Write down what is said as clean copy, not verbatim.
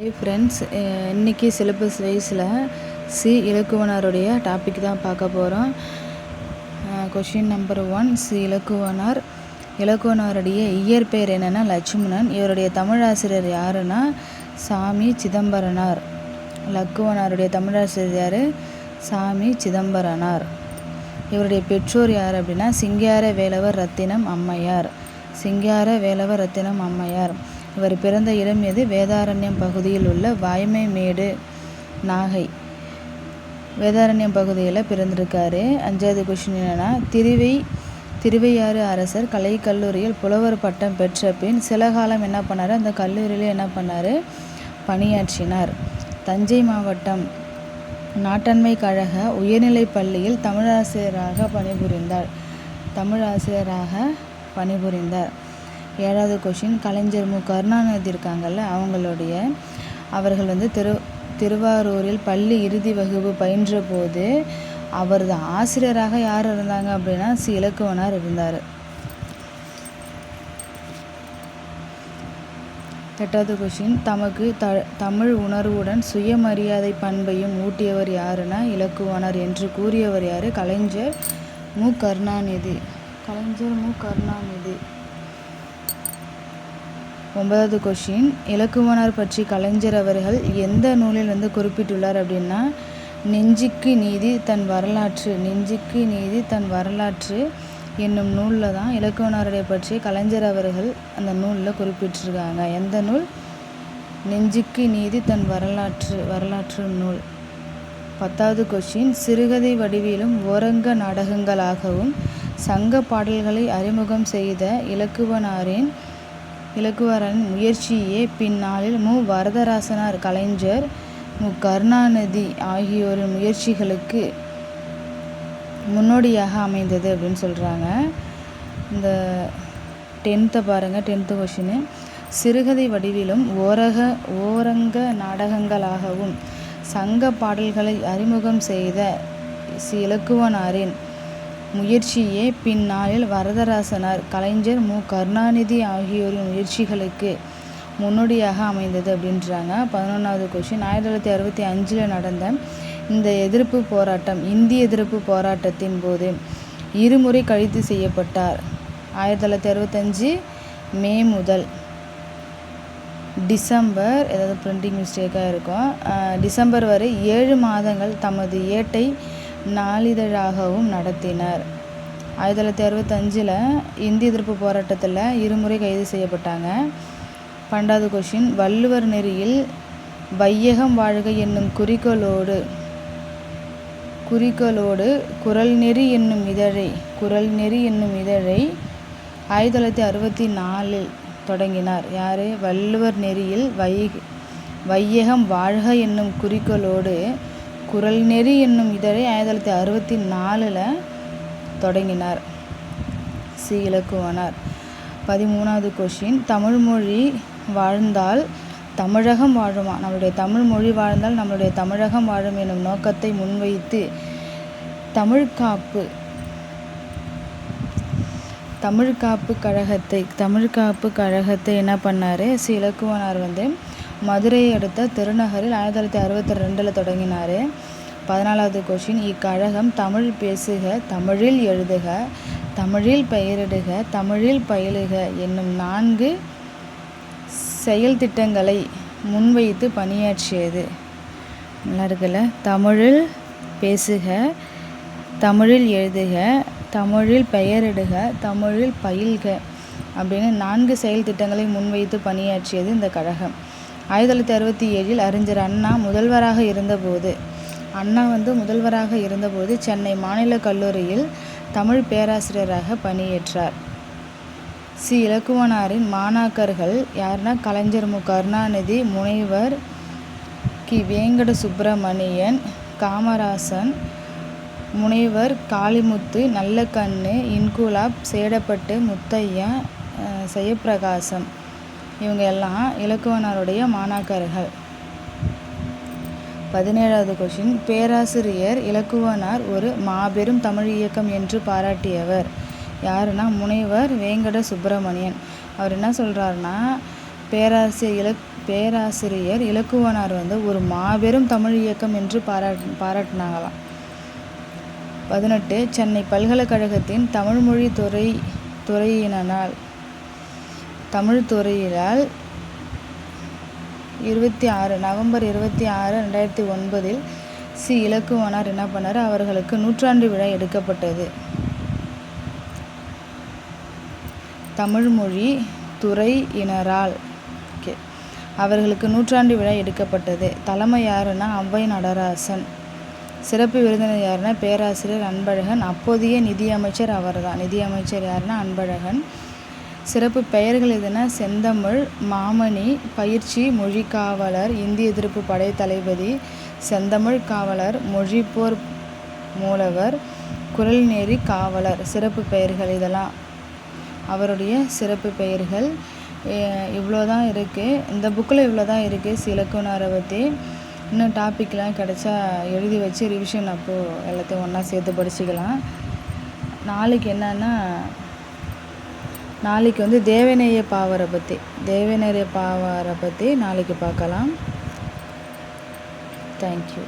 High friends, இன்றைக்கி syllabus வைஸில் C இலக்குவனாருடைய டாபிக் தான் பார்க்க போகிறோம். Question number 1, C Ilakkuvanar. இலக்குவனாருடைய இயற்பெயர் என்னென்னா லட்சுமணன். இவருடைய தமிழாசிரியர் யாருன்னா சாமி சிதம்பரனார். இலக்குவனாருடைய தமிழாசிரியர் யார்? சாமி சிதம்பரனார். இவருடைய பெற்றோர் யார் அப்படின்னா சிங்கார வேலவர் ரத்தினம் அம்மையார். சிங்கார வேலவர் ரத்தினம் அம்மையார். இவர் பிறந்த இடம் எது? வேதாரண்யம் பகுதியில் உள்ள வாய்மைமேடு, நாகை. வேதாரண்யம் பகுதியில் பிறந்திருக்காரு. 5வது கொஷின் என்னென்னா திருவையாறு அரசர் கலைக்கல்லூரியில் புலவர் பட்டம் பெற்ற பின் சில காலம் என்ன பண்ணார்? அந்த கல்லூரியில் என்ன பண்ணார்? பணியாற்றினார். தஞ்சை மாவட்டம் நாட்டாண்மை கழக உயர்நிலைப் பள்ளியில் தமிழாசிரியராக பணிபுரிந்தார். 7வது கொஷின், கலைஞர் மு கருணாநிதி இருக்காங்கல்ல, அவர்கள் திருவாரூரில் பள்ளி இறுதி வகுப்பு பயின்ற போது அவரது ஆசிரியராக யார் இருந்தாங்க அப்படின்னா சி இலக்குவனார் இருந்தார். 8வது கொஷின், தமக்கு தமிழ் உணர்வுடன் சுயமரியாதை பண்பையும் ஊட்டியவர் யாருன்னா இலக்குவனார் என்று கூறியவர் யார்? கலைஞர் மு கருணாநிதி. 9வது கொஷின், இலக்குவனார் பற்றி கலைஞர் அவர்கள் எந்த நூலில் குறிப்பிட்டுள்ளார் அப்படின்னா நெஞ்சுக்கு நீதி தன் வரலாற்று என்னும் நூலில் தான் இலக்குவனாருடைய பற்றி கலைஞர் அவர்கள் அந்த நூலில் குறிப்பிட்டிருக்காங்க. எந்த நூல்? நெஞ்சுக்கு நீதி தன் வரலாற்று நூல். 10வது கொஷின், சிறுகதை வடிவிலும் ஓரங்க நாடகங்களாகவும் சங்க பாடல்களை அறிமுகம் செய்த இலக்குவனாரின் முயற்சியே பின்னாளில் மு வரதராசனார், கலைஞர், மு கருணாநிதி ஆகியோரின் முயற்சிகளுக்கு முன்னோடியாக அமைந்தது அப்படின்னு சொல்கிறாங்க. இந்த 10th பாருங்கள். 10th கொஷின், சிறுகதை வடிவிலும் ஓரங்க நாடகங்களாகவும் சங்க பாடல்களை அறிமுகம் செய்த சி இலக்குவனாரின் முயற்சியே பின்னாளில் வரதராசனார், கலைஞர், மு கருணாநிதி ஆகியோரின் முயற்சிகளுக்கு முன்னோடியாக அமைந்தது அப்படின்றாங்க. 11வது கொஷின், 1965 நடந்த இந்திய எதிர்ப்பு போராட்டத்தின் போது இருமுறை கைது செய்யப்பட்டார். 1965 மே முதல் டிசம்பர், ஏதாவது பிரிண்டிங் மிஸ்டேக்காக இருக்கும், டிசம்பர் வரை 7 மாதங்கள் தமது ஏட்டை நாளிதழாகவும் நடத்தினார். 1965 இந்திய எதிர்ப்பு போராட்டத்தில் இருமுறை கைது செய்யப்பட்டாங்க. 12வது கொஷின், வள்ளுவர் நெறியில் வையகம் வாழ்க என்னும் குறிக்கோளோடு குறள்நெறி என்னும் இதழை 1964 தொடங்கினார். யார்? வள்ளுவர் நெறியில் வையகம் வாழ்க என்னும் குறிக்கோளோடு குறள்நெறி என்னும் இதழை 1964 தொடங்கினார் சி இலக்குவனார். 13வது கொஷின், தமிழ்மொழி வாழ்ந்தால் தமிழகம் வாழுமா? நம்மளுடைய தமிழ் மொழி வாழ்ந்தால் நம்மளுடைய தமிழகம் வாழும் எனும் நோக்கத்தை முன்வைத்து தமிழ்காப்பு கழகத்தை என்ன பண்ணார்? சி இலக்குவனார் மதுரையை அடுத்த திருநகரில் 1962 தொடங்கினார். 14வது கொஷின், இக்கழகம் தமிழ் பேசுக, தமிழில் எழுதுக, தமிழில் பெயரிடுக, தமிழில் பயிலுக என்னும் 4 செயல் திட்டங்களை முன்வைத்து பணியாற்றியது. நல்லா இருக்குல்ல? தமிழில் பேசுக, தமிழில் எழுதுக, தமிழில் பெயரிடுக, தமிழில் பயில்க அப்படின்னு 4 செயல் திட்டங்களை முன்வைத்து பணியாற்றியது இந்த கழகம். 1967 அறிஞர் அண்ணா முதல்வராக இருந்தபோது சென்னை மாநில கல்லூரியில் தமிழ் பேராசிரியராக பணியேற்றார். சி இலக்குவனாரின் மாணாக்கர்கள் யாருன்னா கலைஞர் மு கருணாநிதி, முனைவர் கி வேங்கட சுப்பிரமணியன், காமராசன், முனைவர் காளிமுத்து, நல்லக்கண்ணு, இன்குலாப், சேடப்பட்டு முத்தையா, ஜெயப்பிரகாசம், இவங்க எல்லாம் இலக்குவனாருடைய மாணாக்கர்கள். 17வது கொஷின், பேராசிரியர் இலக்குவனார் ஒரு மாபெரும் தமிழ் இயக்கம் என்று பாராட்டியவர் யாருன்னா முனைவர் வேங்கட சுப்பிரமணியன். அவர் என்ன சொல்கிறாருன்னா பேராசிரியர் பேராசிரியர் இலக்குவனார் ஒரு மாபெரும் தமிழ் இயக்கம் என்று பாராட்டினாங்களாம். 18 சென்னை பல்கலைக்கழகத்தின் தமிழ்மொழி துறையினால் 26 நவம்பர் 26, 2009 சி. இலக்குவனார் என்ன பண்ணார், அவர்களுக்கு நூற்றாண்டு விழா எடுக்கப்பட்டது. தமிழ்மொழி துறையினரால் அவர்களுக்கு நூற்றாண்டு விழா எடுக்கப்பட்டது. தலைமை யாருன்னா ஔவை நடராசன். சிறப்பு விருந்தினர் யாருன்னா பேராசிரியர் அன்பழகன். அப்போதைய நிதியமைச்சர் அவர்தான். நிதியமைச்சர் யாருன்னா அன்பழகன். சிறப்பு பெயர்கள் எதுனா செந்தமிழ், மாமணி, பயிற்சி மொழிக்காவலர், இந்திய எதிர்ப்பு படை தளபதி, செந்தமிழ் காவலர், மொழிப்போர் மூலவர், குரல்நெறி காவலர். சிறப்பு பெயர்கள் இதெல்லாம் அவருடைய சிறப்பு பெயர்கள். இவ்வளோ தான் இருக்குது இந்த புக்கில். இவ்வளோ தான் இருக்குது இலக்குவனாரை பற்றி. இன்னும் டாப்பிக்லாம் கிடச்சா எழுதி வச்சு ரிவிஷன் அப்போது எல்லாத்தையும் ஒன்றா சேர்த்து படிச்சுக்கலாம். நாளைக்கு என்னன்னா, நாளைக்கு தேவநேய பாவாரை பற்றி நாளைக்கு பார்க்கலாம். தேங்க்யூ.